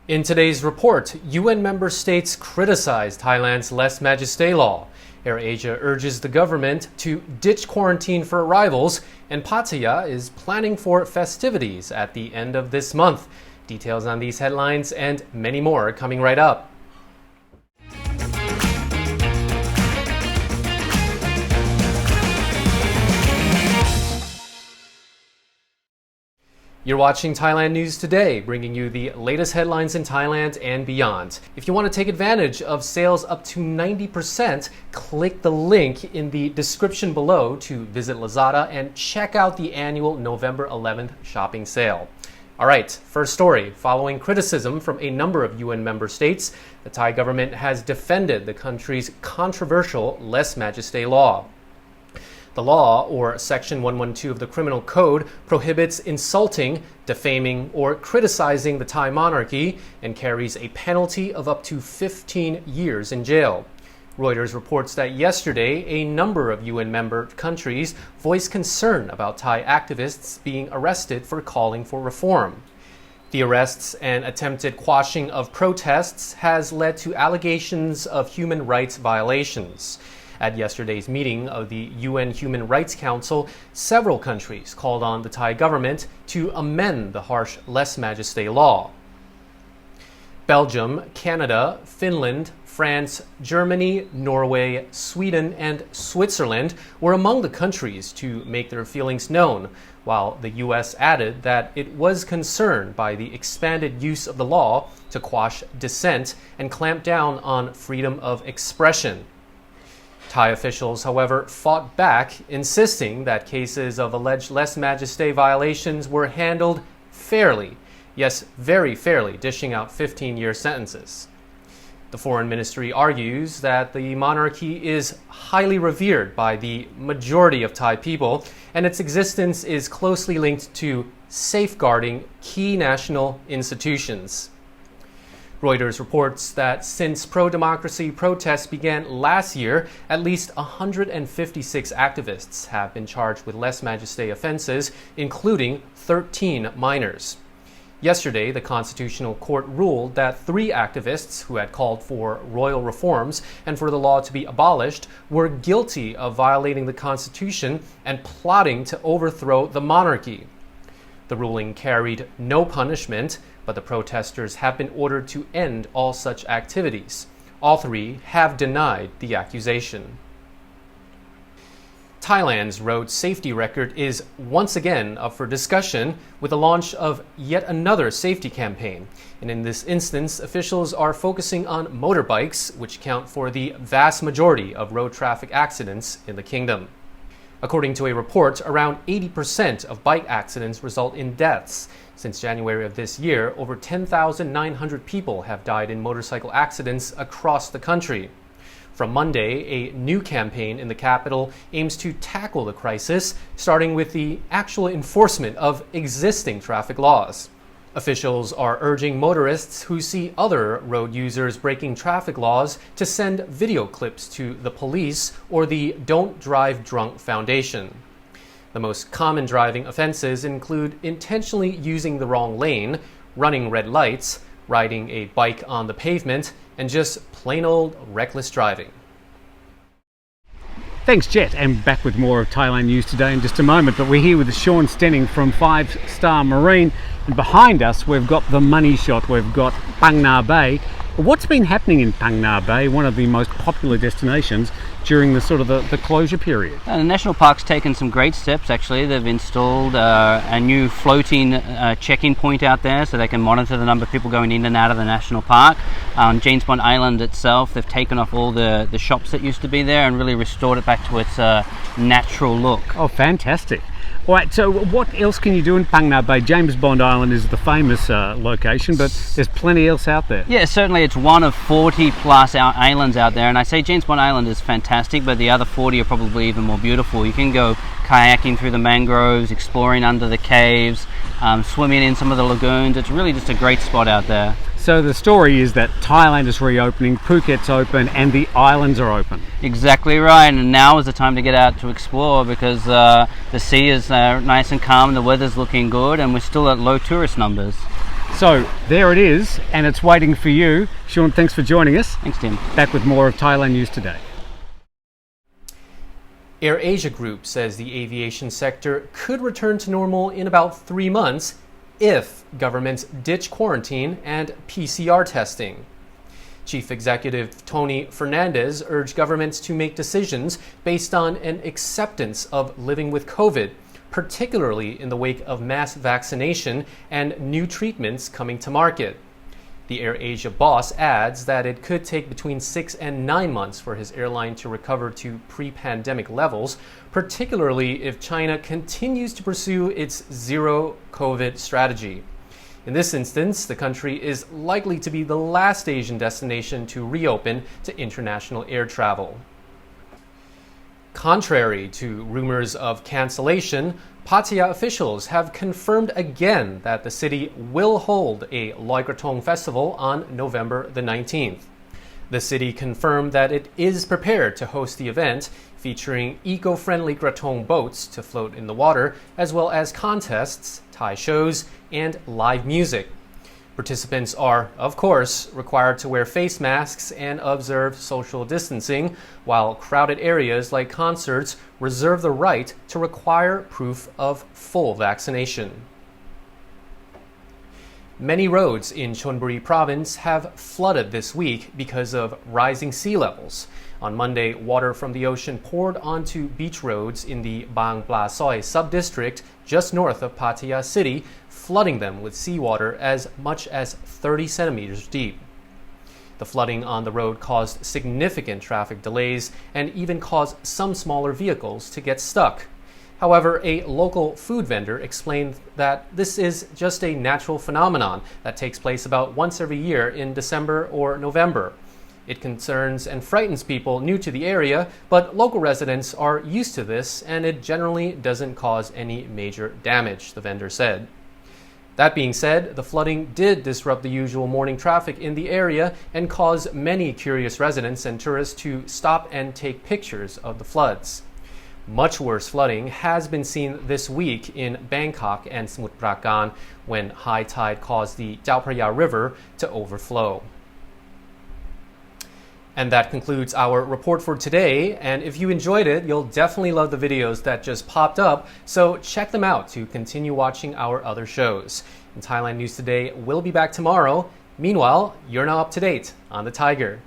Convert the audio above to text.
In today's report, UN member states criticize Thailand's Lese Majeste law. AirAsia urges the government to ditch quarantine for arrivals, and Pattaya is planning for festivities at the end of this month. Details on these headlines and many more coming right up. You're watching Thailand News Today, bringing you the latest headlines in Thailand and beyond. If you want to take advantage of sales up to 90%, click the link in the description below to visit Lazada and check out the annual November 11th shopping sale. All right, first story. Following criticism from a number of UN member states, the Thai government has defended the country's controversial Lese Majeste law. The law, or Section 112 of the Criminal Code, prohibits insulting, defaming, or criticizing the Thai monarchy and carries a penalty of up to 15 years in jail. Reuters reports that yesterday, a number of UN member countries voiced concern about Thai activists being arrested for calling for reform. The arrests and attempted quashing of protests has led to allegations of human rights violations. At yesterday's meeting of the UN Human Rights Council, several countries called on the Thai government to amend the harsh Lese Majeste law. Belgium, Canada, Finland, France, Germany, Norway, Sweden, and Switzerland were among the countries to make their feelings known, while the US added that it was concerned by the expanded use of the law to quash dissent and clamp down on freedom of expression. Thai officials, however, fought back, insisting that cases of alleged Lese Majeste violations were handled fairly, yes, very fairly, dishing out 15-year sentences. The Foreign Ministry argues that the monarchy is highly revered by the majority of Thai people, and its existence is closely linked to safeguarding key national institutions. Reuters reports that since pro-democracy protests began last year, at least 156 activists have been charged with Lese Majeste offenses, including 13 minors. Yesterday, the Constitutional Court ruled that 3 activists who had called for royal reforms and for the law to be abolished were guilty of violating the Constitution and plotting to overthrow the monarchy. The ruling carried no punishment, but the protesters have been ordered to end all such activities. All 3 have denied the accusation. Thailand's road safety record is once again up for discussion with the launch of yet another safety campaign. And in this instance, officials are focusing on motorbikes, which count for the vast majority of road traffic accidents in the kingdom. According to a report, around 80% of bike accidents result in deaths. Since January of this year, over 10,900 people have died in motorcycle accidents across the country. From Monday, a new campaign in the capital aims to tackle the crisis, starting with the actual enforcement of existing traffic laws. Officials are urging motorists who see other road users breaking traffic laws to send video clips to the police or the Don't Drive Drunk Foundation. The most common driving offenses include intentionally using the wrong lane, running red lights, riding a bike on the pavement, and just plain old reckless driving. Thanks, Jett, and back with more of Thailand News Today in just a moment. But we're here with Sean Stenning from 5 Star Marine, and behind us we've got the money shot. We've got Pangna Bay. What's been happening in Pangna Bay, one of the most popular destinations during the the closure period? The National Park's taken some great steps actually. They've installed a new floating check-in point out there so they can monitor the number of people going in and out of the National Park. On James Bond Island itself, they've taken off all the shops that used to be there and really restored it back to its natural look. Oh, fantastic. All right, so what else can you do in Pangna Bay? James Bond Island is the famous location, but there's plenty else out there. Yeah, certainly it's one of 40 plus islands out there, and I say James Bond Island is fantastic, but the other 40 are probably even more beautiful. You can go kayaking through the mangroves, exploring under the caves, swimming in some of the lagoons. It's really just a great spot out there. So the story is that Thailand is reopening, Phuket's open, and the islands are open. Exactly right, and now is the time to get out to explore because the sea is nice and calm, the weather's looking good, and we're still at low tourist numbers. So there it is, and it's waiting for you. Sean, thanks for joining us. Thanks, Tim. Back with more of Thailand News Today. AirAsia Group says the aviation sector could return to normal in about 3 months if governments ditch quarantine and PCR testing. Chief Executive Tony Fernandez urged governments to make decisions based on an acceptance of living with COVID, particularly in the wake of mass vaccination and new treatments coming to market. The AirAsia boss adds that it could take between 6 and 9 months for his airline to recover to pre-pandemic levels, particularly if China continues to pursue its zero COVID strategy. In this instance, the country is likely to be the last Asian destination to reopen to international air travel. Contrary to rumors of cancellation, Pattaya officials have confirmed again that the city will hold a Loi Krathong festival on November the 19th. The city confirmed that it is prepared to host the event, featuring eco-friendly Krathong boats to float in the water, as well as contests, Thai shows, and live music. Participants are, of course, required to wear face masks and observe social distancing, while crowded areas like concerts reserve the right to require proof of full vaccination. Many roads in Chonburi province have flooded this week because of rising sea levels. On Monday, water from the ocean poured onto beach roads in the Bang Pla Soi sub-district just north of Pattaya City, flooding them with seawater as much as 30 centimeters deep. The flooding on the road caused significant traffic delays and even caused some smaller vehicles to get stuck. However, a local food vendor explained that this is just a natural phenomenon that takes place about once every year in December or November. It concerns and frightens people new to the area, but local residents are used to this and it generally doesn't cause any major damage, the vendor said. That being said, the flooding did disrupt the usual morning traffic in the area and caused many curious residents and tourists to stop and take pictures of the floods. Much worse flooding has been seen this week in Bangkok and Samut Prakan when high tide caused the Chao Phraya River to overflow. And that concludes our report for today. And if you enjoyed it, you'll definitely love the videos that just popped up. So check them out to continue watching our other shows. And Thailand News Today will be back tomorrow. Meanwhile, you're now up to date on the Thaiger.